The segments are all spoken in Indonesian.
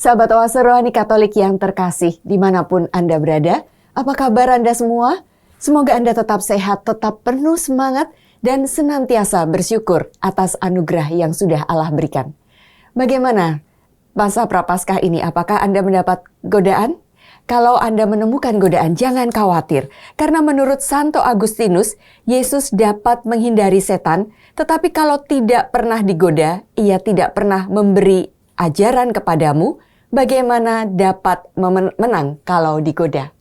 Sahabat Oase Rohani Katolik yang terkasih, dimanapun Anda berada, apa kabar Anda semua? Semoga Anda tetap sehat, tetap penuh semangat, dan senantiasa bersyukur atas anugerah yang sudah Allah berikan. Bagaimana masa Prapaskah ini? Apakah Anda mendapat godaan? Kalau Anda menemukan godaan, jangan khawatir. Karena menurut Santo Agustinus, Yesus dapat menghindari setan, tetapi kalau tidak pernah digoda, ia tidak pernah memberi ajaran kepadamu, bagaimana dapat menang kalau digoda.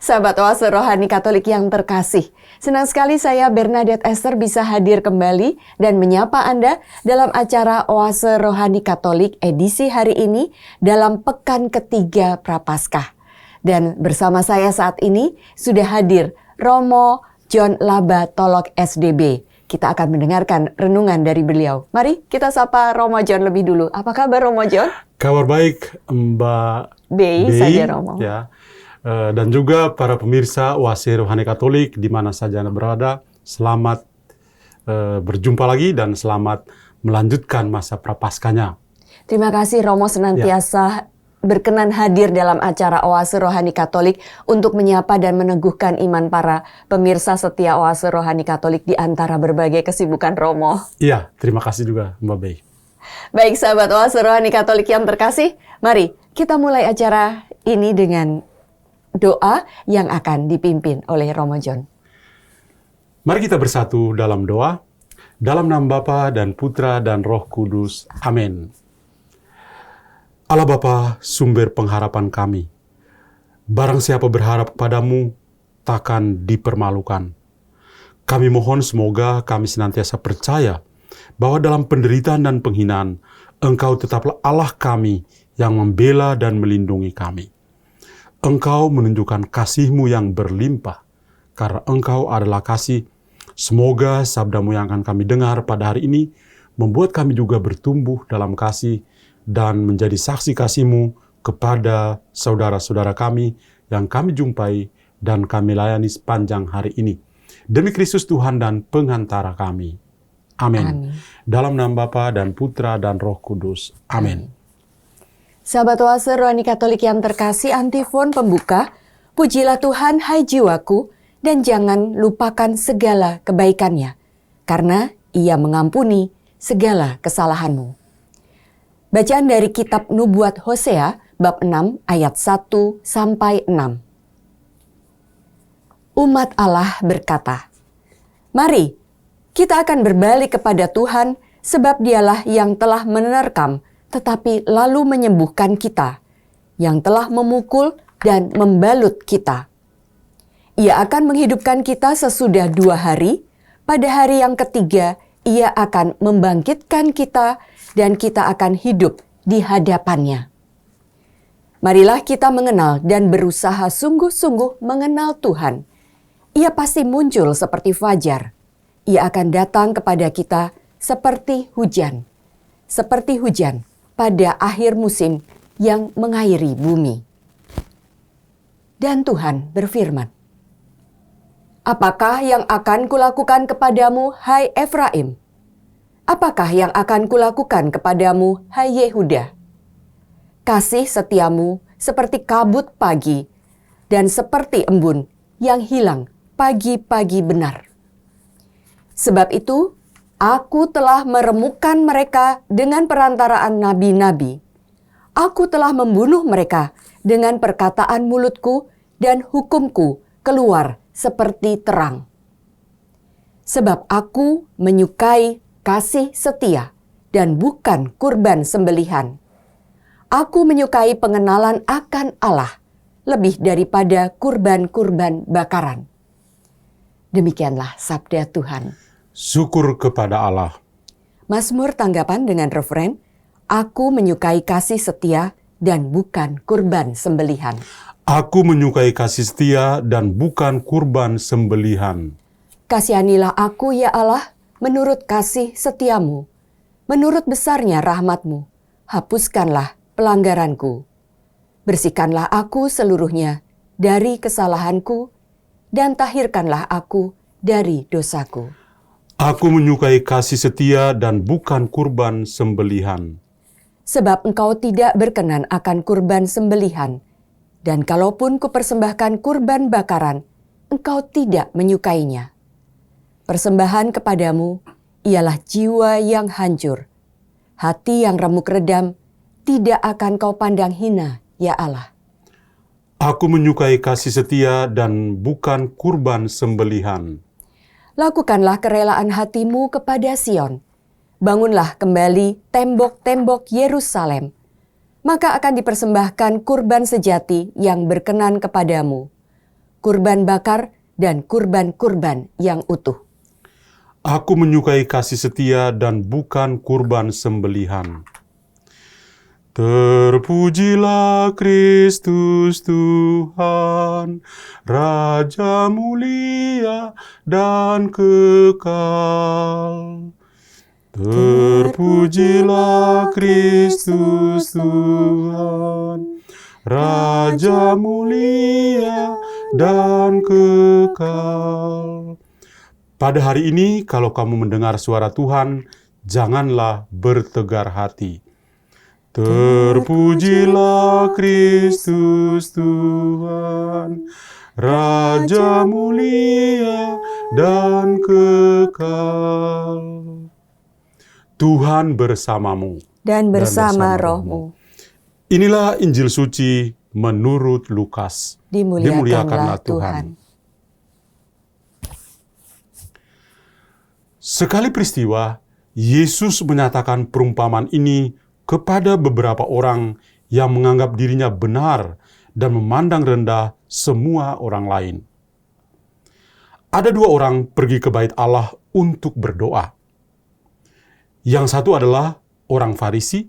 Sahabat Oase Rohani Katolik yang terkasih, senang sekali saya Bernadette Esther bisa hadir kembali dan menyapa Anda dalam acara Oase Rohani Katolik edisi hari ini dalam pekan ketiga Prapaskah. Dan bersama saya saat ini sudah hadir Romo John Laba Tolok SDB. Kita akan mendengarkan renungan dari beliau. Mari kita sapa Romo John lebih dulu. Apa kabar Romo John? Kabar baik Mbak Bey saja Romo. Ya. Dan juga para pemirsa Oase Rohani Katolik di mana saja Anda berada. Selamat berjumpa lagi dan selamat melanjutkan masa Prapaskahnya. Terima kasih Romo senantiasa berkenan hadir dalam acara Oase Rohani Katolik untuk menyapa dan meneguhkan iman para pemirsa setia Oase Rohani Katolik di antara berbagai kesibukan Romo. Iya, terima kasih juga Mbak Bey. Baik sahabat Oase Rohani Katolik yang terkasih, mari kita mulai acara ini dengan doa yang akan dipimpin oleh Romo John. Mari kita bersatu dalam doa, dalam nama Bapa dan Putra dan Roh Kudus. Amin. Allah Bapa, sumber pengharapan kami. Barang siapa berharap kepadamu, takkan dipermalukan. Kami mohon semoga kami senantiasa percaya bahwa dalam penderitaan dan penghinaan, Engkau tetaplah Allah kami yang membela dan melindungi kami. Engkau menunjukkan kasih-Mu yang berlimpah, karena Engkau adalah kasih. Semoga sabda-Mu yang akan kami dengar pada hari ini, membuat kami juga bertumbuh dalam kasih, dan menjadi saksi kasih-Mu kepada saudara-saudara kami yang kami jumpai dan kami layani sepanjang hari ini. Demi Kristus Tuhan dan pengantara kami. Amin. Dalam nama Bapa dan Putra dan Roh Kudus. Amin. Sahabat Oase Rohani Katolik yang terkasih, antifon pembuka, pujilah Tuhan hai jiwaku, dan jangan lupakan segala kebaikannya, karena Ia mengampuni segala kesalahanmu. Bacaan dari kitab Nubuat Hosea bab 6 ayat 1 sampai 6. Umat Allah berkata, "Mari, kita akan berbalik kepada Tuhan, sebab Dialah yang telah menerkam tetapi lalu menyembuhkan kita, yang telah memukul dan membalut kita. Ia akan menghidupkan kita sesudah 2 hari, pada hari yang ketiga Ia akan membangkitkan kita dan kita akan hidup di hadapannya." Marilah kita mengenal dan berusaha sungguh-sungguh mengenal Tuhan. Ia pasti muncul seperti fajar. Ia akan datang kepada kita seperti hujan pada akhir musim yang mengairi bumi. Dan Tuhan berfirman, "Apakah yang akan kulakukan kepadamu, hai Efraim? Apakah yang akan kulakukan kepadamu, hai Yehuda? Kasih setiamu seperti kabut pagi dan seperti embun yang hilang pagi-pagi benar. Sebab itu, aku telah meremukkan mereka dengan perantaraan nabi-nabi. Aku telah membunuh mereka dengan perkataan mulutku dan hukumku keluar seperti terang. Sebab aku menyukai kasih setia dan bukan kurban sembelihan. Aku menyukai pengenalan akan Allah lebih daripada kurban-kurban bakaran." Demikianlah sabda Tuhan. Syukur kepada Allah. Mazmur tanggapan dengan referen, "Aku menyukai kasih setia dan bukan kurban sembelihan." Aku menyukai kasih setia dan bukan kurban sembelihan. Kasihanilah aku ya Allah, menurut kasih setiamu, menurut besarnya rahmatmu, hapuskanlah pelanggaranku. Bersihkanlah aku seluruhnya dari kesalahanku, dan tahirkanlah aku dari dosaku. Aku menyukai kasih setia dan bukan kurban sembelihan. sebab engkau tidak berkenan akan kurban sembelihan. Dan kalaupun kupersembahkan kurban bakaran, engkau tidak menyukainya. Persembahan kepadamu ialah jiwa yang hancur. Hati yang remuk redam tidak akan kau pandang hina, ya Allah. Aku menyukai kasih setia dan bukan kurban sembelihan. Lakukanlah kerelaan hatimu kepada Sion. Bangunlah kembali tembok-tembok Yerusalem. Maka akan dipersembahkan kurban sejati yang berkenan kepadamu. Kurban bakar dan kurban-kurban yang utuh. Aku menyukai kasih setia dan bukan kurban sembelihan. Terpujilah Kristus Tuhan, Raja mulia dan kekal. Terpujilah Kristus Tuhan, Raja mulia dan kekal. Pada hari ini, kalau kamu mendengar suara Tuhan, janganlah bertegar hati. Terpujilah Kristus Tuhan, Raja mulia dan kekal. Tuhan bersamamu. Dan bersama rohmu. Inilah Injil suci menurut Lukas. Dimuliakanlah Tuhan. Sekali peristiwa, Yesus menyatakan perumpamaan ini kepada beberapa orang yang menganggap dirinya benar dan memandang rendah semua orang lain. Ada dua orang pergi ke bait Allah untuk berdoa. Yang satu adalah orang Farisi,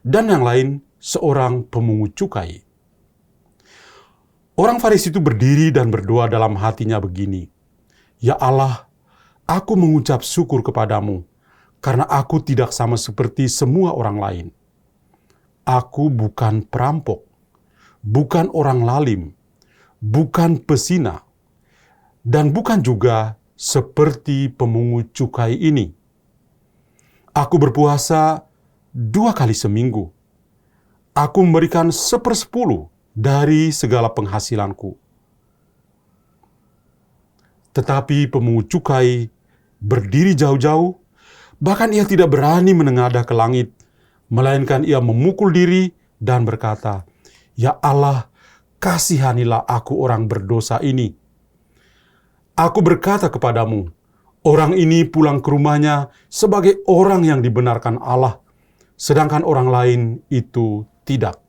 dan yang lain seorang pemungut cukai. Orang Farisi itu berdiri dan berdoa dalam hatinya begini, "Ya Allah, aku mengucap syukur kepadamu, karena aku tidak sama seperti semua orang lain. Aku bukan perampok, bukan orang lalim, bukan pesina, dan bukan juga seperti pemungut cukai ini. Aku berpuasa 2 kali seminggu. Aku memberikan 1/10 dari segala penghasilanku." Tetapi pemungut cukai berdiri jauh-jauh, bahkan ia tidak berani menengadah ke langit, melainkan ia memukul diri dan berkata, "Ya Allah, kasihanilah aku orang berdosa ini. Aku berkata kepadamu, orang ini pulang ke rumahnya sebagai orang yang dibenarkan Allah, sedangkan orang lain itu tidak.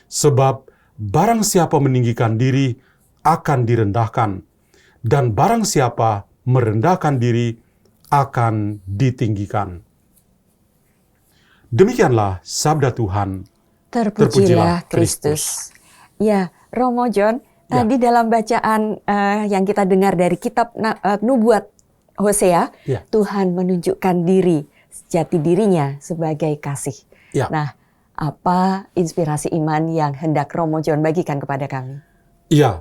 Sebab barang siapa meninggikan diri akan direndahkan, dan barang siapa merendahkan diri akan ditinggikan." Demikianlah sabda Tuhan. Terpujilah Kristus. Ya, Romo John, tadi dalam bacaan yang kita dengar dari kitab Nubuat Hosea, Tuhan menunjukkan jati dirinya sebagai kasih. Nah, apa inspirasi iman yang hendak Romo John bagikan kepada kami? Iya,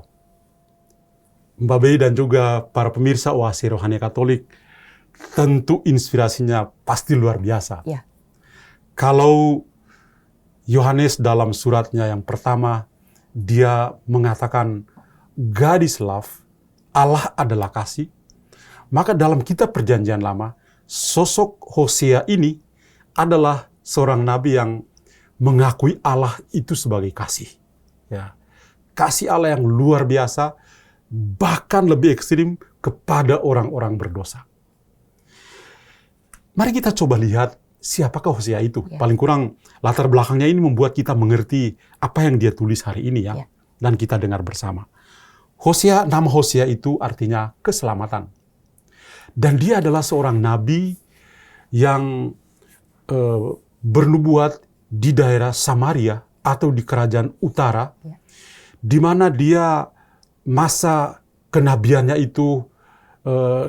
Mbak Bei dan juga para pemirsa Oase Rohani Katolik, tentu inspirasinya pasti luar biasa. Ya. Kalau Yohanes dalam suratnya yang pertama, dia mengatakan, "God is love," Allah adalah kasih. Maka dalam kitab Perjanjian Lama, sosok Hosea ini adalah seorang nabi yang mengakui Allah itu sebagai kasih. Ya. Kasih Allah yang luar biasa, bahkan lebih ekstrim kepada orang-orang berdosa. Mari kita coba lihat siapakah Hosea itu. Paling kurang latar belakangnya ini membuat kita mengerti apa yang dia tulis hari ini ya. Dan kita dengar bersama. Nama Hosea itu artinya keselamatan. Dan dia adalah seorang nabi yang bernubuat di daerah Samaria atau di kerajaan utara, di mana dia masa kenabiannya itu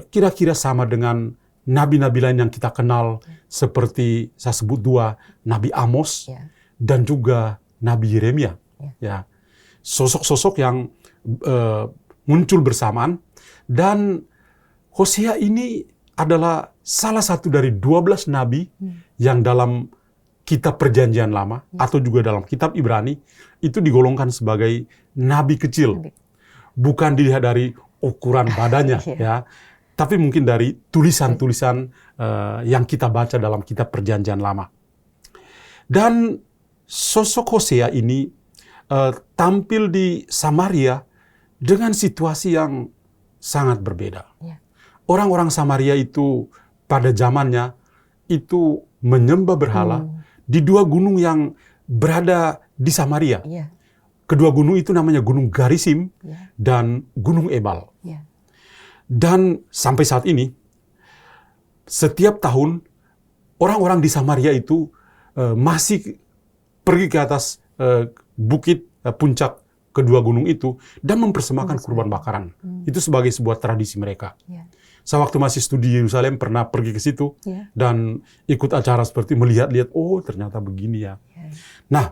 kira-kira sama dengan nabi-nabi lain yang kita kenal, seperti saya sebut 2, Nabi Amos dan juga Nabi Yeremia. Ya. Sosok-sosok yang muncul bersamaan, dan Hosea ini adalah salah satu dari 12 nabi yang dalam kitab Perjanjian Lama atau juga dalam kitab Ibrani itu digolongkan sebagai nabi kecil. Bukan dilihat dari ukuran badannya, ya, tapi mungkin dari tulisan-tulisan yang kita baca dalam kitab Perjanjian Lama. Dan sosok Hosea ini tampil di Samaria dengan situasi yang sangat berbeda. Orang-orang Samaria itu pada zamannya itu menyembah berhala di dua gunung yang berada di Samaria. Kedua gunung itu namanya Gunung Garisim dan Gunung Ebal. Dan sampai saat ini, setiap tahun orang-orang di Samaria itu masih pergi ke atas bukit puncak kedua gunung itu dan mempersembahkan kurban bakaran. Itu sebagai sebuah tradisi mereka. Saya waktu masih studi di Yerusalem pernah pergi ke situ dan ikut acara seperti melihat-lihat, oh ternyata begini ya. Nah,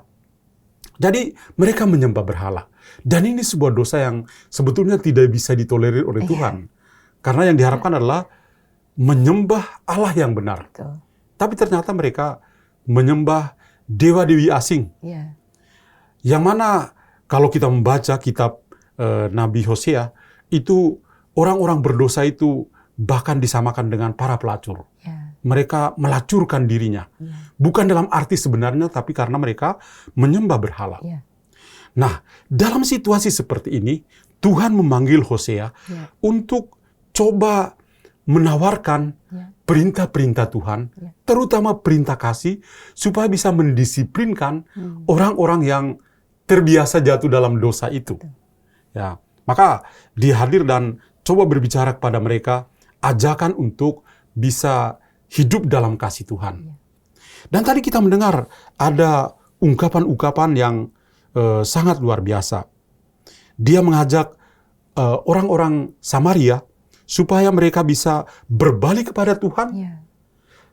jadi mereka menyembah berhala. Dan ini sebuah dosa yang sebetulnya tidak bisa ditolerir oleh Tuhan. Karena yang diharapkan adalah menyembah Allah yang benar. Tapi ternyata mereka menyembah dewa-dewi asing. Yang mana kalau kita membaca kitab Nabi Hosea, itu orang-orang berdosa itu bahkan disamakan dengan para pelacur. Mereka melacurkan dirinya. Bukan dalam arti sebenarnya, tapi karena mereka menyembah berhala. Nah, dalam situasi seperti ini, Tuhan memanggil Hosea untuk coba menawarkan perintah-perintah Tuhan, terutama perintah kasih, supaya bisa mendisiplinkan orang-orang yang terbiasa jatuh dalam dosa itu. Ya, maka dia hadir dan coba berbicara kepada mereka, ajakan untuk bisa hidup dalam kasih Tuhan. Dan tadi kita mendengar ada ungkapan-ungkapan yang sangat luar biasa. Dia mengajak orang-orang Samaria supaya mereka bisa berbalik kepada Tuhan.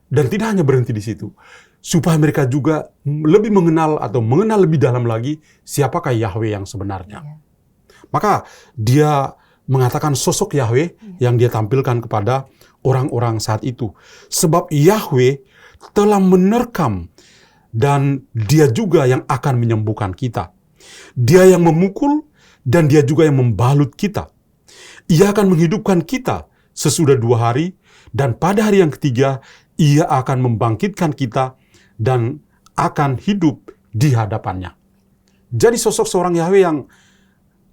Dan tidak hanya berhenti di situ. Supaya mereka juga lebih mengenal atau mengenal lebih dalam lagi siapakah Yahweh yang sebenarnya. Maka dia mengatakan sosok Yahweh yang dia tampilkan kepada orang-orang saat itu. Sebab Yahweh telah menerkam dan dia juga yang akan menyembuhkan kita. Dia yang memukul dan dia juga yang membalut kita. Ia akan menghidupkan kita sesudah 2 hari dan pada hari yang ketiga ia akan membangkitkan kita dan akan hidup di hadapannya. Jadi sosok seorang Yahweh yang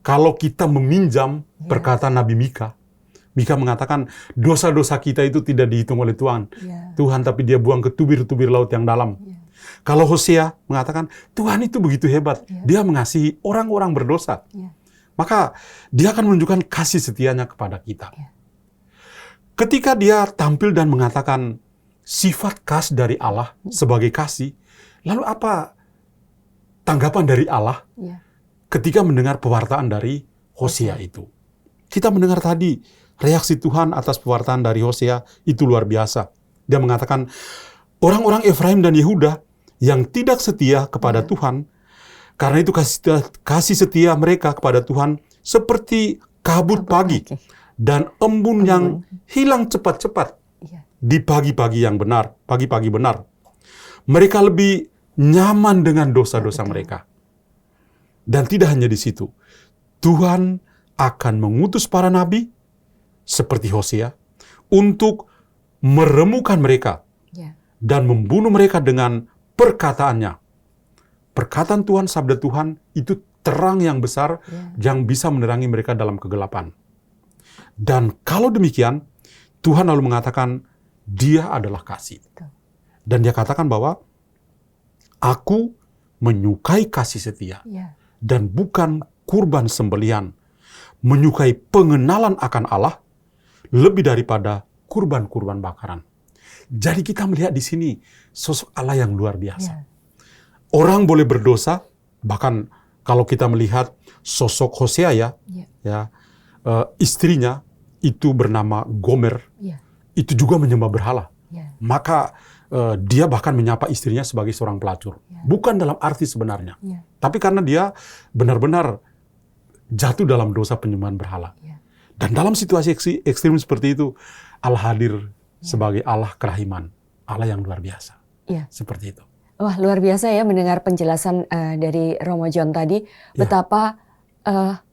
kalau kita meminjam perkataan Nabi Mika, Mika mengatakan dosa-dosa kita itu tidak dihitung oleh Tuhan. Tuhan tapi dia buang ke tubir-tubir laut yang dalam. Kalau Hosea mengatakan Tuhan itu begitu hebat. Dia mengasihi orang-orang berdosa. Maka dia akan menunjukkan kasih setianya kepada kita. Ketika dia tampil dan mengatakan sifat khas dari Allah sebagai kasih, lalu apa tanggapan dari Allah ketika mendengar pewartaan dari Hosea itu? Kita mendengar tadi reaksi Tuhan atas pewartaan dari Hosea itu luar biasa. Dia mengatakan orang-orang Efraim dan Yehuda yang tidak setia kepada Tuhan, karena itu kasih setia mereka kepada Tuhan seperti kabut pagi dan embun yang hilang cepat-cepat di pagi-pagi yang benar, pagi-pagi benar. Mereka lebih nyaman dengan dosa-dosa mereka. Dan tidak hanya di situ. Tuhan akan mengutus para nabi seperti Hosea untuk meremukan mereka dan membunuh mereka dengan perkataannya. Perkataan Tuhan, sabda Tuhan itu terang yang besar yang bisa menerangi mereka dalam kegelapan. Dan kalau demikian, Tuhan lalu mengatakan dia adalah kasih. Dan dia katakan bahwa aku menyukai kasih setia dan bukan kurban sembelihan, menyukai pengenalan akan Allah lebih daripada kurban-kurban bakaran. Jadi kita melihat di sini sosok Allah yang luar biasa. Orang boleh berdosa, bahkan kalau kita melihat sosok Hosea istrinya itu bernama Gomer, itu juga menyembah berhala. Maka dia bahkan menyapa istrinya sebagai seorang pelacur. Bukan dalam arti sebenarnya. Tapi karena dia benar-benar jatuh dalam dosa penyembahan berhala. Dan dalam situasi ekstrim seperti itu, Allah hadir sebagai Allah kerahiman. Allah yang luar biasa. Seperti itu. Wah, luar biasa ya mendengar penjelasan dari Romo John tadi, Ya. betapa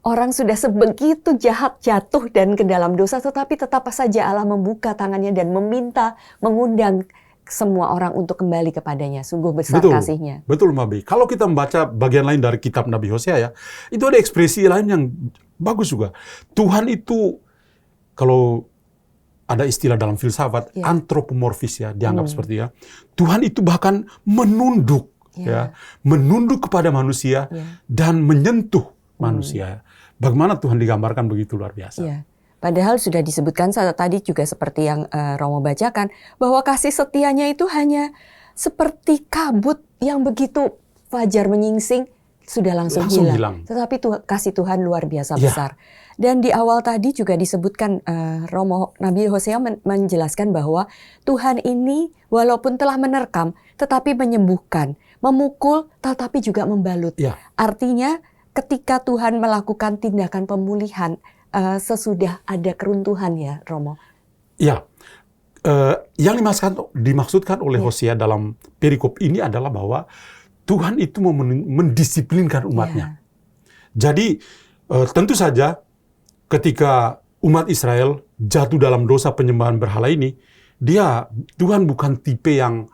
orang sudah sebegitu jahat jatuh dan ke dalam dosa, tetapi tetap saja Allah membuka tangannya dan meminta, mengundang semua orang untuk kembali kepadanya. Sungguh besar Betul, kasihnya. betul Mabi. Kalau kita membaca bagian lain dari kitab Nabi Hosea ya, itu ada ekspresi lain yang bagus juga. Tuhan itu, kalau ada istilah dalam filsafat, Ya. antropomorfis ya, dianggap seperti ya. Tuhan itu bahkan menunduk, Ya. menunduk kepada manusia Ya. dan menyentuh manusia. Bagaimana Tuhan digambarkan begitu luar biasa. Ya. Padahal sudah disebutkan tadi juga seperti yang Romo bacakan, bahwa kasih setianya itu hanya seperti kabut yang begitu fajar menyingsing, sudah langsung hilang. Tetapi kasih Tuhan luar biasa Ya. besar. Dan di awal tadi juga disebutkan Romo Nabi Hosea menjelaskan bahwa Tuhan ini walaupun telah menerkam, tetapi menyembuhkan, memukul, tetapi juga membalut. Ya. Artinya ketika Tuhan melakukan tindakan pemulihan sesudah ada keruntuhan ya, Romo. Ya, yang dimaksudkan oleh Hosea dalam perikop ini adalah bahwa Tuhan itu mau mendisiplinkan umatnya. Jadi tentu saja ketika umat Israel jatuh dalam dosa penyembahan berhala ini, Tuhan bukan tipe yang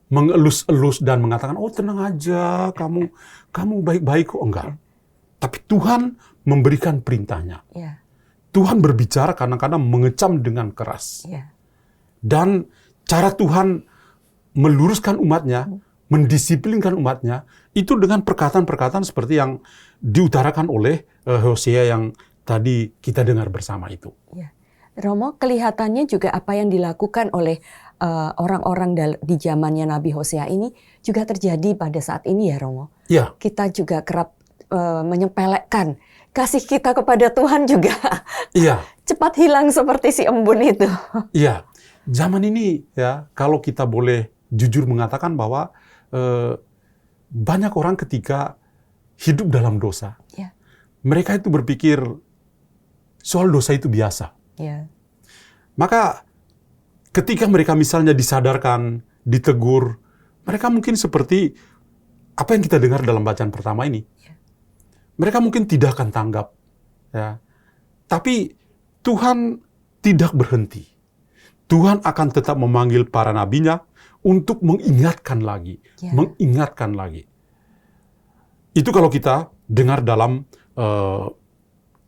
mengelus-elus dan mengatakan, oh tenang aja, kamu baik-baik kok. Enggak. Tapi Tuhan memberikan perintahnya. Ya. Tuhan berbicara kadang-kadang mengecam dengan keras. Ya. Dan cara Tuhan meluruskan umatnya, mendisiplinkan umatnya, itu dengan perkataan-perkataan seperti yang diutarakan oleh Hosea yang tadi kita dengar bersama itu. Ya. Romo, kelihatannya juga apa yang dilakukan oleh orang-orang di zamannya Nabi Hosea ini juga terjadi pada saat ini ya, Romo. Ya. Kita juga kerap menyepelekan kasih kita kepada Tuhan juga. Iya. Cepat hilang seperti si embun itu. Iya. Zaman ini ya, kalau kita boleh jujur mengatakan bahwa banyak orang ketika hidup dalam dosa, Ya. mereka itu berpikir soal dosa itu biasa. Ya. Maka ketika mereka misalnya disadarkan, ditegur, mereka mungkin seperti apa yang kita dengar dalam bacaan pertama ini. Mereka mungkin tidak akan tanggap. Ya. Tapi Tuhan tidak berhenti. Tuhan akan tetap memanggil para nabinya untuk mengingatkan lagi. Ya. Mengingatkan lagi. Itu kalau kita dengar dalam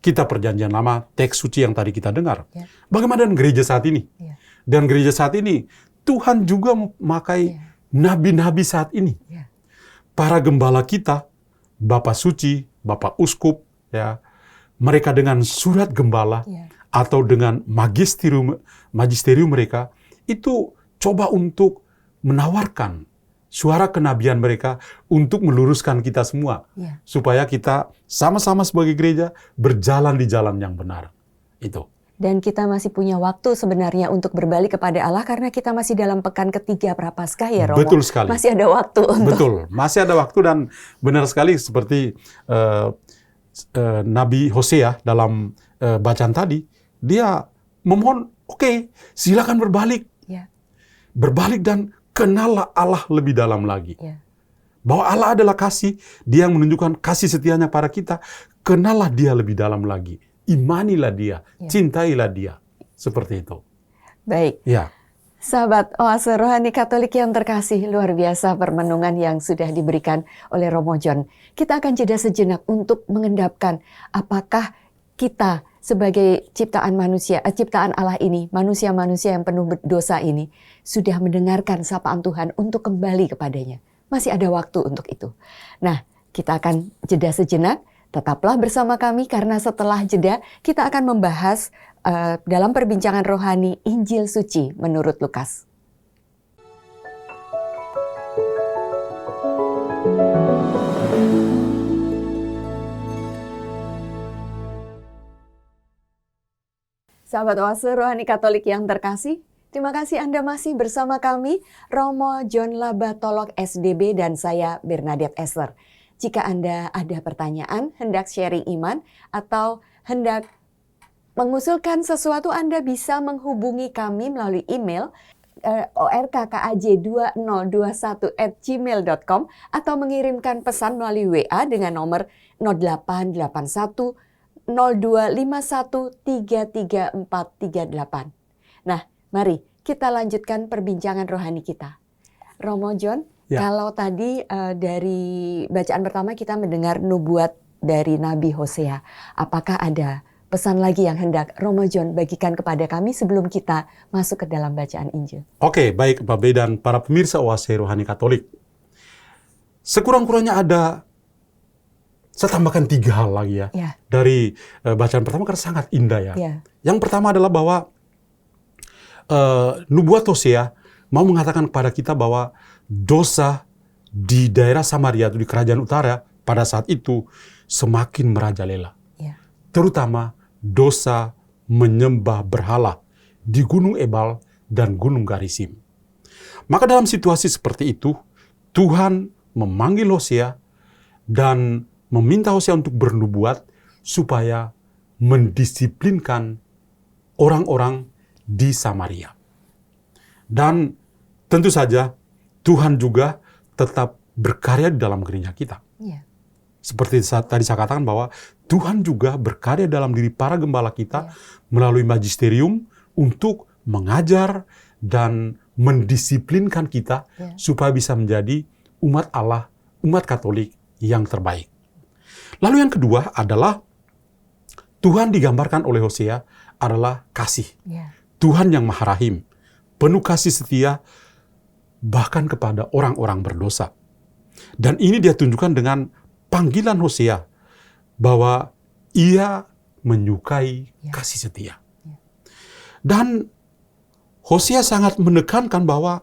kitab Perjanjian Lama, teks suci yang tadi kita dengar. Ya. Bagaimana dengan gereja saat ini? Ya. Dan gereja saat ini, Tuhan juga memakai nabi-nabi saat ini. Ya. Para gembala kita, Bapak Suci, Bapak Uskup, ya, mereka dengan surat gembala atau dengan magisterium mereka, itu coba untuk menawarkan suara kenabian mereka untuk meluruskan kita semua. Supaya kita sama-sama sebagai gereja berjalan di jalan yang benar. Itu. Dan kita masih punya waktu sebenarnya untuk berbalik kepada Allah karena kita masih dalam pekan ketiga Prapaskah ya, Romo. Betul sekali. Masih ada waktu untuk... Betul, masih ada waktu dan benar sekali seperti Nabi Hosea dalam bacaan tadi, dia memohon, oke, silakan berbalik. Ya. Berbalik dan kenallah Allah lebih dalam lagi. Ya. Bahwa Allah adalah kasih, Dia yang menunjukkan kasih setianya pada kita, kenallah Dia lebih dalam lagi. Imanilah Dia, cintailah Dia. Seperti itu. Baik. Ya. Sahabat Oase Rohani Katolik yang terkasih, luar biasa permenungan yang sudah diberikan oleh Romo John. Kita akan jeda sejenak untuk mengendapkan apakah kita sebagai ciptaan manusia, ciptaan Allah ini, manusia-manusia yang penuh dosa ini, sudah mendengarkan sapaan Tuhan untuk kembali kepadanya. Masih ada waktu untuk itu. Nah, kita akan jeda sejenak. Tetaplah bersama kami karena setelah jeda kita akan membahas dalam perbincangan rohani Injil Suci menurut Lukas. Sahabat Oase Rohani Katolik yang terkasih, terima kasih Anda masih bersama kami, Romo John Labatolok SDB dan saya Bernadette Esther. Jika Anda ada pertanyaan, hendak sharing iman, atau hendak mengusulkan sesuatu, Anda bisa menghubungi kami melalui email orkkaj2021@gmail.com atau mengirimkan pesan melalui WA dengan nomor 0881 0251 33438. Nah, mari kita lanjutkan perbincangan rohani kita. Romo John, kalau tadi dari bacaan pertama kita mendengar nubuat dari Nabi Hosea, apakah ada pesan lagi yang hendak Romo John bagikan kepada kami sebelum kita masuk ke dalam bacaan Injil? Oke, baik Bapak B dan para pemirsa Oase Rohani Katolik. Sekurang-kurangnya saya tambahkan 3 hal lagi ya. Dari bacaan pertama karena sangat indah ya. Yang pertama adalah bahwa nubuat Hosea mau mengatakan kepada kita bahwa dosa di daerah Samaria, di kerajaan utara pada saat itu semakin merajalela. Terutama dosa menyembah berhala di Gunung Ebal dan Gunung Garisim. Maka dalam situasi seperti itu, Tuhan memanggil Hosea dan meminta Hosea untuk bernubuat supaya mendisiplinkan orang-orang di Samaria. Dan tentu saja Tuhan juga tetap berkarya di dalam gereja kita. Seperti tadi saya katakan bahwa Tuhan juga berkarya dalam diri para gembala kita melalui magisterium untuk mengajar dan mendisiplinkan kita supaya bisa menjadi umat Allah, umat Katolik yang terbaik. Lalu yang kedua adalah Tuhan digambarkan oleh Hosea adalah kasih. Tuhan yang Maha Rahim, penuh kasih setia bahkan kepada orang-orang berdosa. Dan ini dia tunjukkan dengan panggilan Hosea bahwa ia menyukai kasih setia. Dan Hosea sangat menekankan bahwa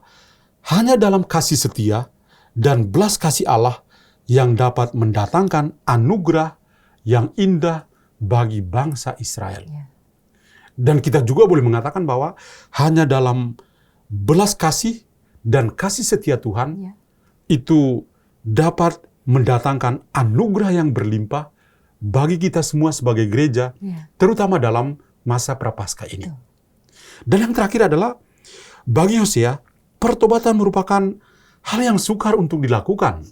hanya dalam kasih setia dan belas kasih Allah yang dapat mendatangkan anugerah yang indah bagi bangsa Israel. Dan kita juga boleh mengatakan bahwa hanya dalam belas kasih dan kasih setia Tuhan itu dapat mendatangkan anugerah yang berlimpah bagi kita semua sebagai gereja, terutama dalam masa Prapaskah ini. Dan yang terakhir adalah bagi Hosea, pertobatan merupakan hal yang sukar untuk dilakukan.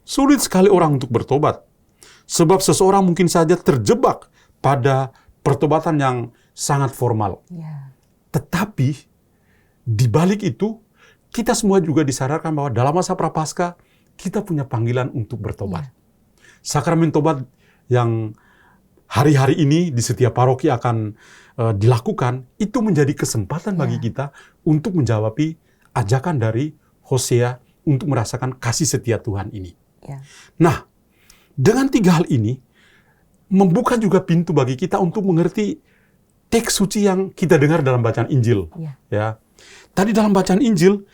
Sulit sekali orang untuk bertobat. Sebab seseorang mungkin saja terjebak pada pertobatan yang sangat formal. Tetapi di balik itu, kita semua juga disadarkan bahwa dalam masa Prapaskah, kita punya panggilan untuk bertobat. Sakramen tobat yang hari-hari ini di setiap paroki akan dilakukan, itu menjadi kesempatan bagi kita untuk menjawabi ajakan dari Hosea untuk merasakan kasih setia Tuhan ini. Nah, dengan 3 hal ini, membuka juga pintu bagi kita untuk mengerti teks suci yang kita dengar dalam bacaan Injil. Tadi dalam bacaan Injil,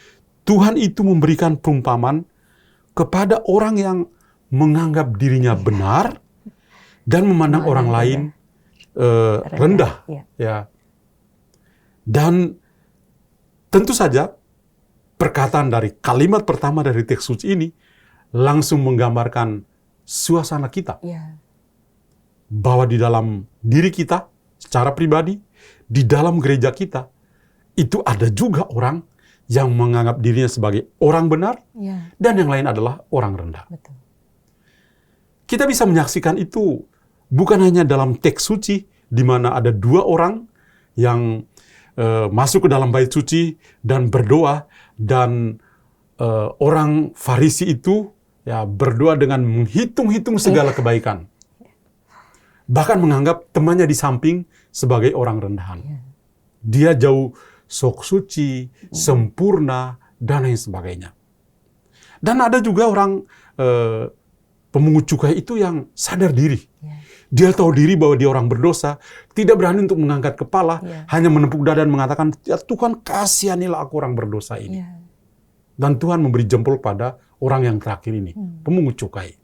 Tuhan itu memberikan perumpamaan kepada orang yang menganggap dirinya benar dan memandang orang lain rendah. Dan tentu saja perkataan dari kalimat pertama dari teks suci ini langsung menggambarkan suasana kita. Bahwa di dalam diri kita secara pribadi, di dalam gereja kita, itu ada juga orang yang menganggap dirinya sebagai orang benar, dan yang lain adalah orang rendah. Kita bisa menyaksikan itu bukan hanya dalam teks suci, di mana ada 2 orang yang masuk ke dalam bait suci dan berdoa, dan orang Farisi itu berdoa dengan menghitung-hitung segala kebaikan. Bahkan menganggap temannya di samping sebagai orang rendahan. Dia jauh sok suci, sempurna, dan lain sebagainya. Dan ada juga orang pemungut cukai itu yang sadar diri. Dia tahu diri bahwa dia orang berdosa, tidak berani untuk mengangkat kepala, hanya menepuk dada dan mengatakan, ya Tuhan kasihanilah aku orang berdosa ini. Dan Tuhan memberi jempol pada orang yang terakhir ini, pemungut cukai.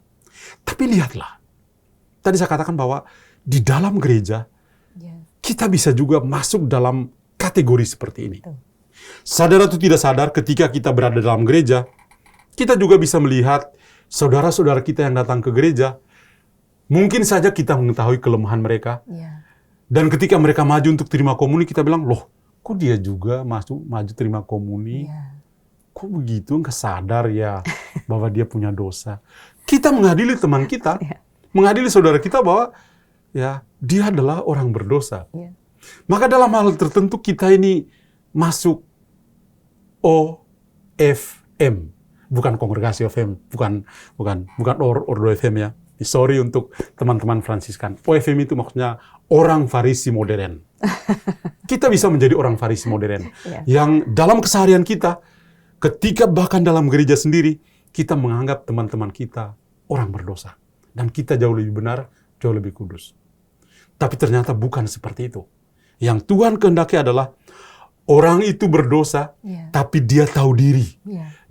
Tapi lihatlah, tadi saya katakan bahwa di dalam gereja, kita bisa juga masuk dalam kategori seperti ini. Sadar atau tidak sadar, ketika kita berada dalam gereja, kita juga bisa melihat saudara-saudara kita yang datang ke gereja. Mungkin saja kita mengetahui kelemahan mereka. Dan ketika mereka maju untuk terima komuni, kita bilang, loh, kok dia juga maju terima komuni? Ya. Kok begitu? Nggak sadar ya bahwa dia punya dosa. Kita mengadili teman kita, mengadili saudara kita bahwa ya dia adalah orang berdosa. Ya. Maka dalam hal tertentu kita ini masuk OFM, bukan kongregasi OFM, bukan Ordo FM ya. Sorry untuk teman-teman Fransiskan. OFM itu maksudnya orang Farisi modern. Kita bisa menjadi orang Farisi modern yang dalam keseharian kita, ketika bahkan dalam gereja sendiri, kita menganggap teman-teman kita orang berdosa. Dan kita jauh lebih benar, jauh lebih kudus. Tapi ternyata bukan seperti itu. Yang Tuhan kehendaki adalah orang itu berdosa, tapi dia tahu diri.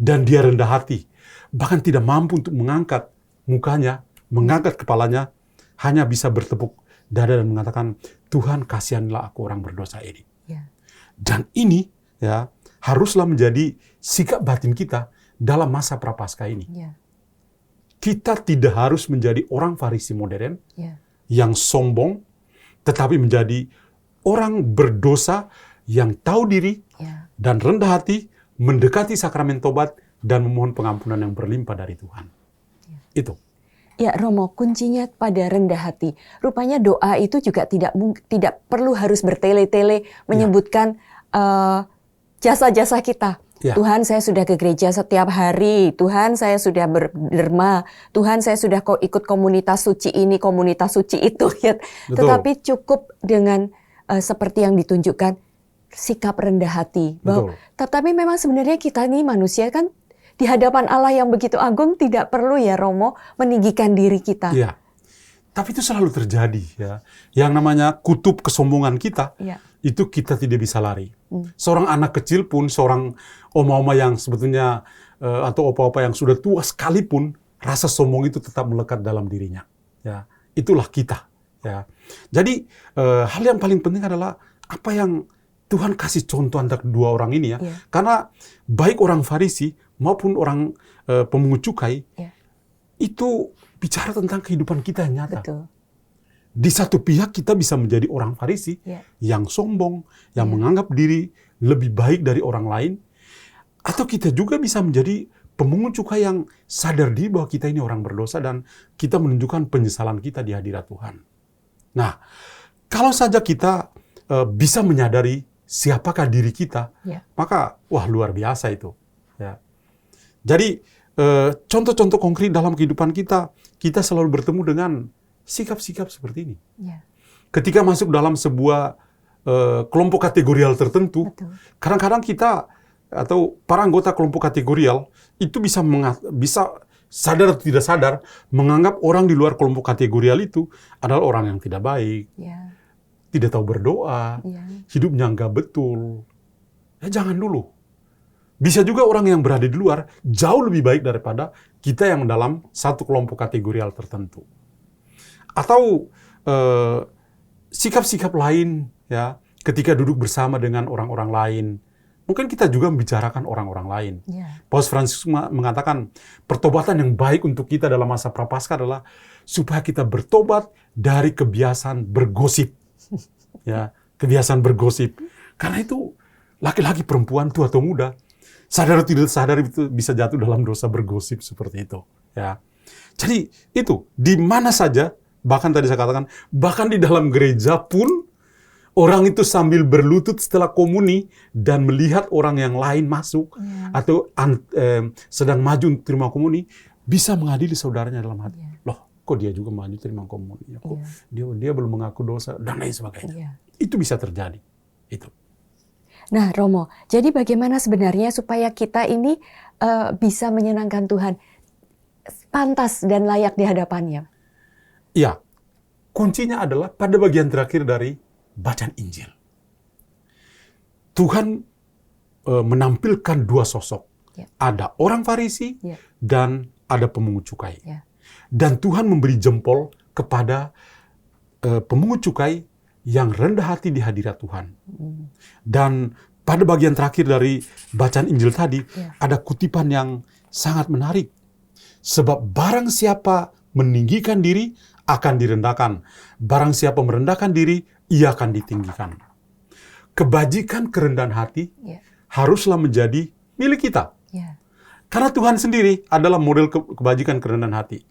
Dan dia rendah hati. Bahkan tidak mampu untuk mengangkat mukanya, mengangkat kepalanya, hanya bisa bertepuk dada dan mengatakan, Tuhan kasihanlah aku orang berdosa ini. Dan ini ya haruslah menjadi sikap batin kita dalam masa prapaskah ini. Kita tidak harus menjadi orang Farisi modern yang sombong, tetapi menjadi orang berdosa yang tahu diri dan rendah hati, mendekati sakramen tobat dan memohon pengampunan yang berlimpah dari Tuhan. Itu. Ya, Romo, kuncinya pada rendah hati. Rupanya doa itu juga tidak perlu harus bertele-tele menyebutkan jasa-jasa kita. Tuhan, saya sudah ke gereja setiap hari. Tuhan, saya sudah berderma. Tuhan, saya sudah ikut komunitas suci ini, komunitas suci itu. Ya. Tetapi cukup dengan seperti yang ditunjukkan, sikap rendah hati. Tetapi memang sebenarnya kita ini manusia kan, di hadapan Allah yang begitu agung tidak perlu ya Romo meninggikan diri kita. Iya. Tapi itu selalu terjadi ya. Yang namanya kutub kesombongan kita, itu kita tidak bisa lari. Seorang anak kecil pun, seorang oma-oma yang sebetulnya atau opa-opa yang sudah tua sekalipun, rasa sombong itu tetap melekat dalam dirinya. Ya, itulah kita. Ya. Jadi hal yang paling penting adalah apa yang Tuhan kasih contoh antara dua orang ini ya. Karena baik orang Farisi maupun orang pemungut cukai, itu bicara tentang kehidupan kita yang nyata. Di satu pihak kita bisa menjadi orang Farisi yang sombong, yang menganggap diri lebih baik dari orang lain. Atau kita juga bisa menjadi pemungut cukai yang sadar diri bahwa kita ini orang berdosa dan kita menunjukkan penyesalan kita di hadirat Tuhan. Nah, kalau saja kita bisa menyadari siapakah diri kita, maka wah luar biasa itu. Ya. Jadi contoh-contoh konkret dalam kehidupan kita, kita selalu bertemu dengan sikap-sikap seperti ini. Ketika masuk dalam sebuah kelompok kategorial tertentu, kadang-kadang kita atau para anggota kelompok kategorial itu bisa sadar atau tidak sadar menganggap orang di luar kelompok kategorial itu adalah orang yang tidak baik, tidak tahu berdoa, hidupnya nggak betul. Ya jangan dulu. Bisa juga orang yang berada di luar jauh lebih baik daripada kita yang dalam satu kelompok kategorial tertentu. Atau sikap-sikap lain ya ketika duduk bersama dengan orang-orang lain. Mungkin kita juga membicarakan orang-orang lain. Paus Fransiskus mengatakan pertobatan yang baik untuk kita dalam masa prapaskah adalah supaya kita bertobat dari kebiasaan bergosip. Ya, kebiasaan bergosip. Karena itu laki-laki, perempuan, tua atau muda, sadar atau tidak sadar itu bisa jatuh dalam dosa bergosip seperti itu. Ya. Jadi itu di mana saja, bahkan tadi saya katakan, bahkan di dalam gereja pun orang itu sambil berlutut setelah komuni dan melihat orang yang lain masuk atau sedang maju untuk terima komuni, bisa mengadili saudaranya dalam hati. Loh, kok dia juga maju terima komuni? Kok dia belum mengaku dosa dan lain sebagainya. Itu bisa terjadi. Itu. Nah, Romo, jadi bagaimana sebenarnya supaya kita ini bisa menyenangkan Tuhan, pantas dan layak di hadapannya? Iya, kuncinya adalah pada bagian terakhir dari bacaan Injil. Tuhan menampilkan dua sosok. Ada orang Farisi dan ada pemungut cukai. Dan Tuhan memberi jempol kepada pemungut cukai yang rendah hati di hadirat Tuhan. Dan pada bagian terakhir dari bacaan Injil tadi, ada kutipan yang sangat menarik. Sebab barang siapa meninggikan diri akan direndahkan. Barang siapa merendahkan diri, ia akan ditinggikan. kebajikan kerendahan hati Ya. haruslah menjadi milik kita. Ya. Karena Tuhan sendiri adalah model kebajikan kerendahan hati.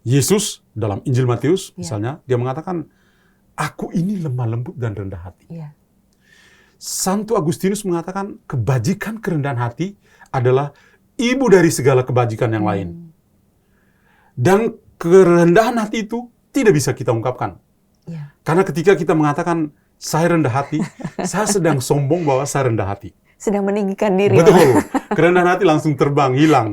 Yesus dalam Injil Matius misalnya, dia mengatakan, aku ini lemah lembut dan rendah hati. Ya. Santo Agustinus mengatakan, kebajikan kerendahan hati adalah ibu dari segala kebajikan yang lain. Dan kerendahan hati itu tidak bisa kita ungkapkan. Ya. Karena ketika kita mengatakan, saya rendah hati, saya sedang sombong bahwa saya rendah hati. Sedang meninggikan diri. Betul. Kerendahan hati langsung terbang, hilang.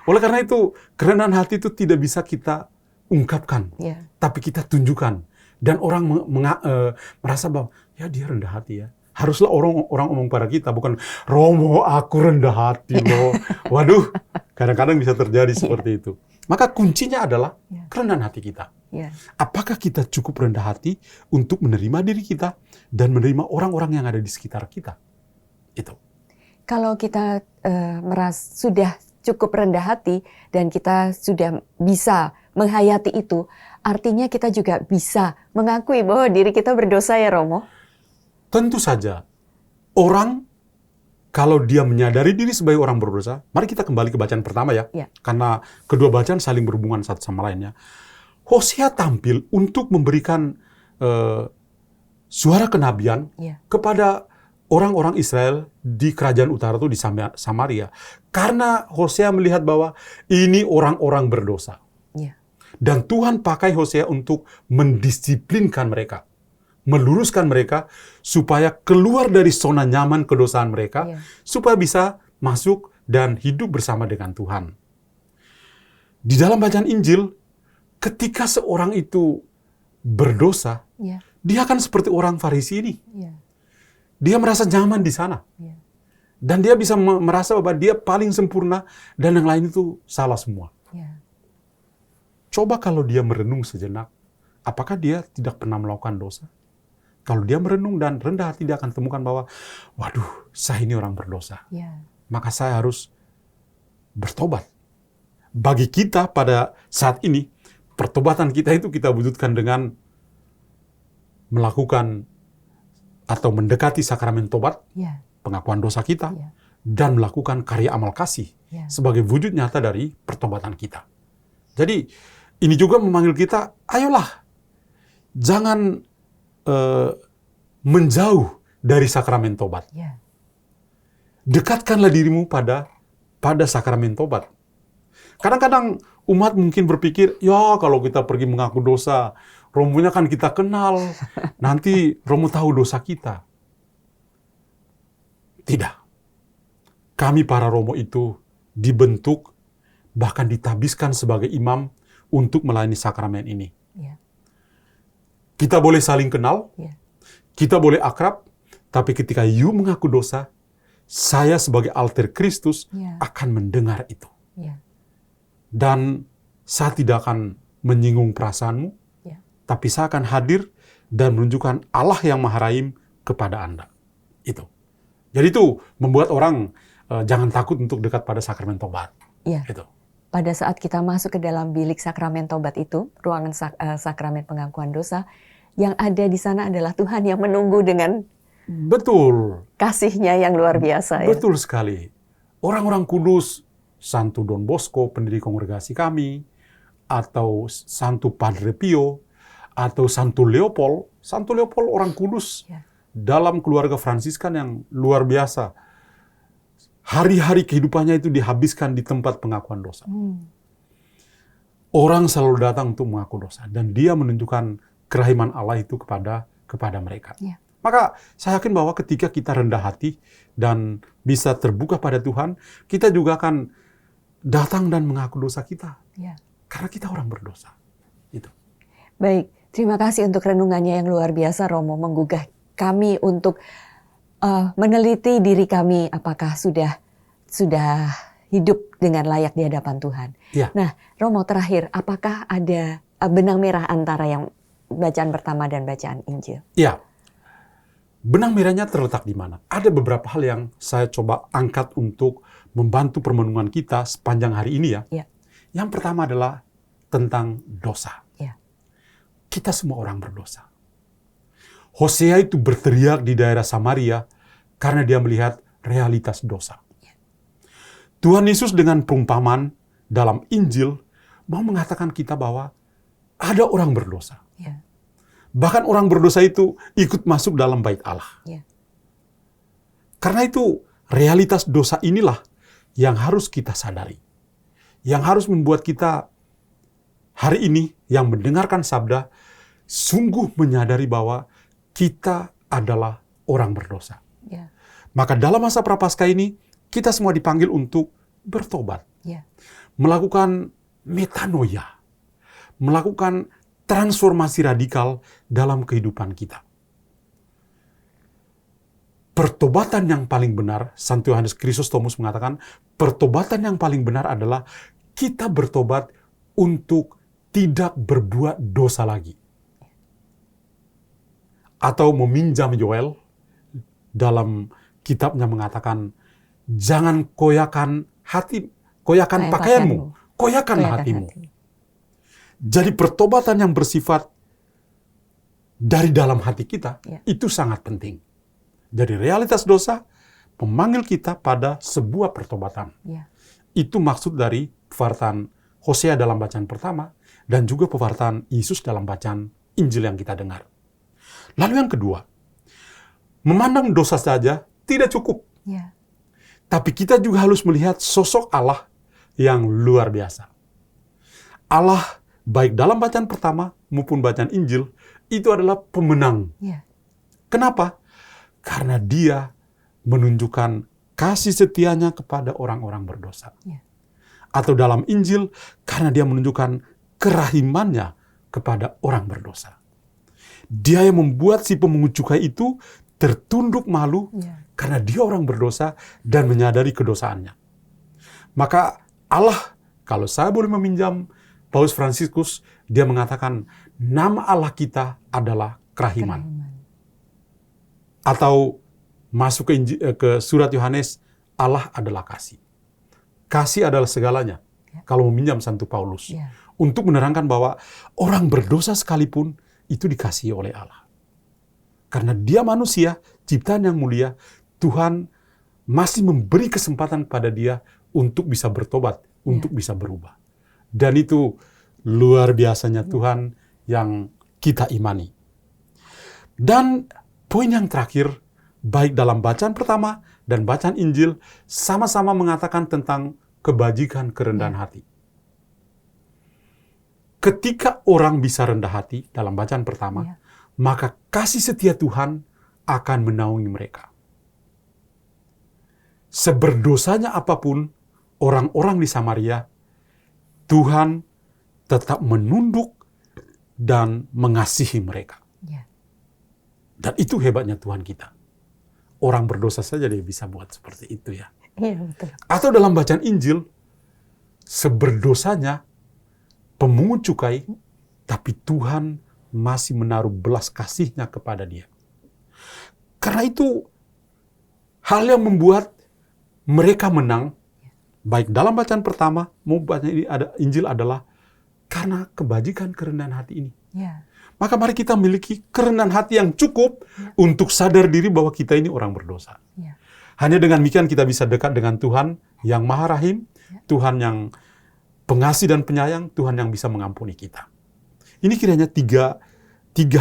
Oleh karena itu, kerendahan hati itu tidak bisa kita ungkapkan. Ya. Tapi kita tunjukkan. Dan orang merasa bahwa, ya dia rendah hati ya. Haruslah orang ngomong pada kita, bukan, Romo aku rendah hati loh. Waduh, kadang-kadang bisa terjadi seperti itu. Maka kuncinya adalah kerendahan hati kita. Ya. Apakah kita cukup rendah hati untuk menerima diri kita dan menerima orang-orang yang ada di sekitar kita? Itu. Kalau kita sudah cukup rendah hati dan kita sudah bisa menghayati itu, artinya kita juga bisa mengakui bahwa diri kita berdosa ya Romo? Tentu saja, orang kalau dia menyadari diri sebagai orang berdosa, mari kita kembali ke bacaan pertama ya. Karena kedua bacaan saling berhubungan satu sama lainnya. Hosea tampil untuk memberikan suara kenabian kepada orang-orang Israel di kerajaan utara itu di Samaria. Karena Hosea melihat bahwa ini orang-orang berdosa. Dan Tuhan pakai Hosea untuk mendisiplinkan mereka. Meluruskan mereka supaya keluar dari zona nyaman kedosaan mereka. Supaya bisa masuk dan hidup bersama dengan Tuhan. Di dalam bacaan Injil, ketika seorang itu berdosa, dia akan seperti orang Farisi ini. Dia merasa nyaman di sana. Dan dia bisa merasa bahwa dia paling sempurna dan yang lain itu salah semua. Coba kalau dia merenung sejenak, apakah dia tidak pernah melakukan dosa? Kalau dia merenung dan rendah hati, dia akan temukan bahwa, waduh, saya ini orang berdosa. Maka saya harus bertobat. Bagi kita pada saat ini, pertobatan kita itu kita wujudkan dengan melakukan atau mendekati sakramen tobat, pengakuan dosa kita, dan melakukan karya amal kasih sebagai wujud nyata dari pertobatan kita. Jadi, ini juga memanggil kita, ayolah, jangan menjauh dari sakramen tobat. Dekatkanlah dirimu pada sakramen tobat. Kadang-kadang umat mungkin berpikir, ya kalau kita pergi mengaku dosa, Romonya kan kita kenal, nanti Romo tahu dosa kita. Tidak. Kami para Romo itu dibentuk, bahkan ditabiskan sebagai imam untuk melayani sakramen ini. Kita boleh saling kenal, kita boleh akrab, tapi ketika you mengaku dosa, saya sebagai alter Kristus akan mendengar itu. Dan saya tidak akan menyinggung perasaanmu, tapi saya akan hadir dan menunjukkan Allah yang Maha Rahim kepada Anda. Itu. Jadi itu membuat orang jangan takut untuk dekat pada sakramen tobat. Itu. Pada saat kita masuk ke dalam bilik sakramen tobat itu, ruangan sakramen pengakuan dosa, yang ada di sana adalah Tuhan yang menunggu dengan kasih-Nya yang luar biasa. Betul sekali. Orang-orang kudus, Santo Don Bosco, pendiri kongregasi kami, atau Santo Padre Pio, atau Santo Leopold orang kudus dalam keluarga Fransiskan yang luar biasa. Hari-hari kehidupannya itu dihabiskan di tempat pengakuan dosa. Orang selalu datang untuk mengaku dosa dan dia menunjukkan kerahiman Allah itu kepada mereka. Maka saya yakin bahwa ketika kita rendah hati dan bisa terbuka pada Tuhan, kita juga akan datang dan mengaku dosa kita. Karena kita orang berdosa. Itu. Baik. Terima kasih untuk renungannya yang luar biasa, Romo, menggugah kami untuk meneliti diri kami apakah sudah hidup dengan layak di hadapan Tuhan. Nah, Romo, terakhir, apakah ada benang merah antara yang bacaan pertama dan bacaan Injil? Benang merahnya terletak di mana? Ada beberapa hal yang saya coba angkat untuk membantu permenungan kita sepanjang hari ini ya. Yang pertama adalah tentang dosa. Kita semua orang berdosa. Hosea itu berteriak di daerah Samaria karena dia melihat realitas dosa. Tuhan Yesus dengan perumpamaan dalam Injil mau mengatakan kita bahwa ada orang berdosa. Ya. Bahkan orang berdosa itu ikut masuk dalam bait Allah. Ya. Karena itu realitas dosa inilah yang harus kita sadari. Yang harus membuat kita hari ini yang mendengarkan sabda sungguh menyadari bahwa kita adalah orang berdosa. Ya. Maka dalam masa Prapaskah ini kita semua dipanggil untuk bertobat. Ya. Melakukan metanoia. Melakukan transformasi radikal dalam kehidupan kita. Pertobatan yang paling benar, Santo Yohanes Chrysostomus mengatakan, pertobatan yang paling benar adalah kita bertobat untuk tidak berbuat dosa lagi. Atau meminjam Yoel, dalam kitabnya mengatakan, jangan koyakan pakaianmu, koyakan hatimu. Jadi pertobatan yang bersifat dari dalam hati kita, itu sangat penting. Jadi realitas dosa memanggil kita pada sebuah pertobatan. Itu maksud dari pewartaan Hosea dalam bacaan pertama, dan juga pewartaan Yesus dalam bacaan Injil yang kita dengar. Lalu yang kedua, memandang dosa saja tidak cukup. Tapi kita juga harus melihat sosok Allah yang luar biasa. Allah, baik dalam bacaan pertama maupun bacaan Injil, itu adalah pemenang. Kenapa? Karena dia menunjukkan kasih setianya kepada orang-orang berdosa. Atau dalam Injil, karena dia menunjukkan kerahimannya kepada orang berdosa. Dia yang membuat si pemungut cukai itu tertunduk malu karena dia orang berdosa dan menyadari kedosaannya. Maka Allah, kalau saya boleh meminjam Paus Fransiskus, dia mengatakan nama Allah kita adalah kerahiman. Atau masuk ke surat Yohanes, Allah adalah kasih. Kasih adalah segalanya. Kalau meminjam Santo Paulus. Untuk menerangkan bahwa orang berdosa sekalipun itu dikasihi oleh Allah. Karena dia manusia, ciptaan yang mulia, Tuhan masih memberi kesempatan kepada dia untuk bisa bertobat, untuk bisa berubah. Dan itu luar biasanya Tuhan yang kita imani. Dan poin yang terakhir, baik dalam bacaan pertama dan bacaan Injil, sama-sama mengatakan tentang kebajikan kerendahan hati. Ketika orang bisa rendah hati dalam bacaan pertama, maka kasih setia Tuhan akan menaungi mereka. Seberdosanya apapun orang-orang di Samaria, Tuhan tetap menunduk dan mengasihi mereka. Dan itu hebatnya Tuhan kita. Orang berdosa saja dia bisa buat seperti itu ya. Betul. Atau dalam bacaan Injil, seberdosanya pemungut cukai, tapi Tuhan masih menaruh belas kasih-Nya kepada dia. Karena itu, hal yang membuat mereka menang, baik dalam bacaan pertama maupun bacaan Injil adalah karena kebajikan kerendahan hati ini. Maka mari kita miliki kerendahan hati yang cukup untuk sadar diri bahwa kita ini orang berdosa. Hanya dengan demikian kita bisa dekat dengan Tuhan yang Maha Rahim, Tuhan yang pengasih dan penyayang, Tuhan yang bisa mengampuni kita. Ini kiranya tiga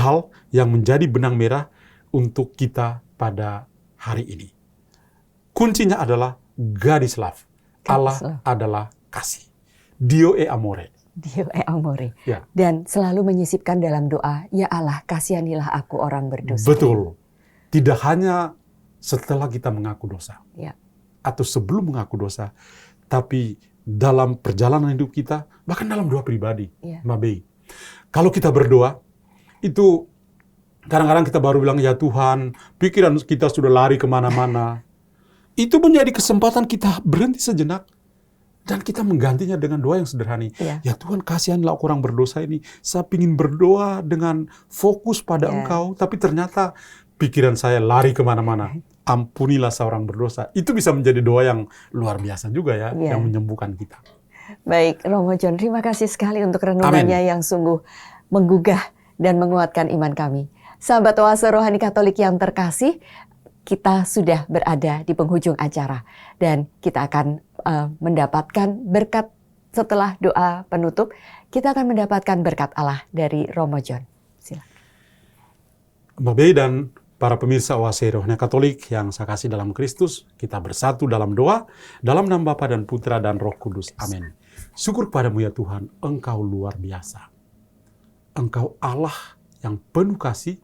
hal yang menjadi benang merah untuk kita pada hari ini. Kuncinya adalah God is love. Allah adalah kasih. Dio e amore. Dio e amore. Dan selalu menyisipkan dalam doa, ya Allah, kasihanilah aku orang berdosa. Betul. Tidak hanya setelah kita mengaku dosa. Atau sebelum mengaku dosa. Tapi dalam perjalanan hidup kita, bahkan dalam doa pribadi. Mbak Bei. Kalau kita berdoa, itu kadang-kadang kita baru bilang, ya Tuhan, pikiran kita sudah lari kemana-mana. Itu menjadi kesempatan kita berhenti sejenak. Dan kita menggantinya dengan doa yang sederhana. Ya Tuhan, kasihanlah orang berdosa ini. Saya ingin berdoa dengan fokus pada Engkau, tapi ternyata pikiran saya lari kemana-mana. Ampunilah seorang berdosa. Itu bisa menjadi doa yang luar biasa juga ya, yang menyembuhkan kita. Baik, Romo John, terima kasih sekali untuk renungannya yang sungguh menggugah dan menguatkan iman kami. Sahabat Oase Rohani Katolik yang terkasih, kita sudah berada di penghujung acara dan kita akan mendapatkan berkat setelah doa penutup. Kita akan mendapatkan berkat Allah dari Romo John. Silakan. Bapak dan para pemirsa Oase Rohani Katolik yang saya kasih dalam Kristus, kita bersatu dalam doa, dalam nama Bapa dan Putra dan Roh Kudus. Amin. Syukur kepadamu ya Tuhan, Engkau luar biasa. Engkau Allah yang penuh kasih,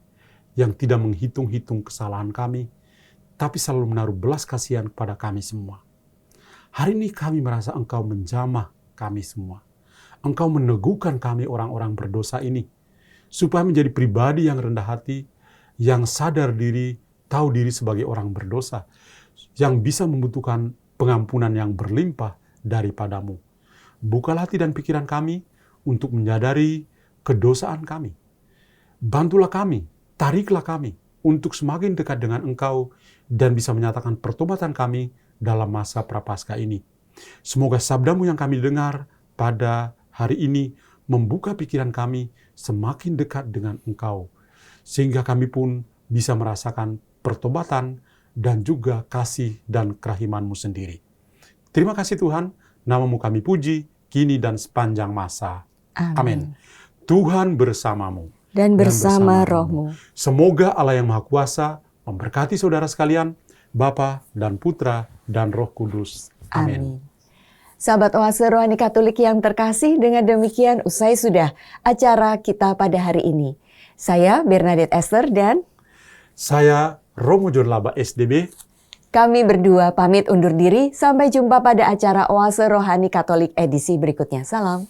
yang tidak menghitung-hitung kesalahan kami, tapi selalu menaruh belas kasihan kepada kami semua. Hari ini kami merasa Engkau menjamah kami semua. Engkau meneguhkan kami orang-orang berdosa ini, supaya menjadi pribadi yang rendah hati, yang sadar diri, tahu diri sebagai orang berdosa, yang bisa membutuhkan pengampunan yang berlimpah daripadamu. Bukalah hati dan pikiran kami untuk menyadari kedosaan kami. Bantulah kami, tariklah kami untuk semakin dekat dengan Engkau dan bisa menyatakan pertobatan kami dalam masa prapaskah ini. Semoga sabdamu yang kami dengar pada hari ini membuka pikiran kami semakin dekat dengan Engkau, sehingga kami pun bisa merasakan pertobatan dan juga kasih dan kerahiman-Mu sendiri. Terima kasih Tuhan, nama-Mu kami puji, kini dan sepanjang masa. Amin. Tuhan bersamamu. Dan bersama rohmu. Semoga Allah yang Maha Kuasa memberkati saudara sekalian, Bapa dan Putra dan Roh Kudus. Amin. Sahabat Oase Rohani Katolik yang terkasih, dengan demikian usai sudah acara kita pada hari ini. Saya Bernadette Esther dan saya Romo John Laba SDB. Kami berdua pamit undur diri. Sampai jumpa pada acara Oase Rohani Katolik edisi berikutnya. Salam.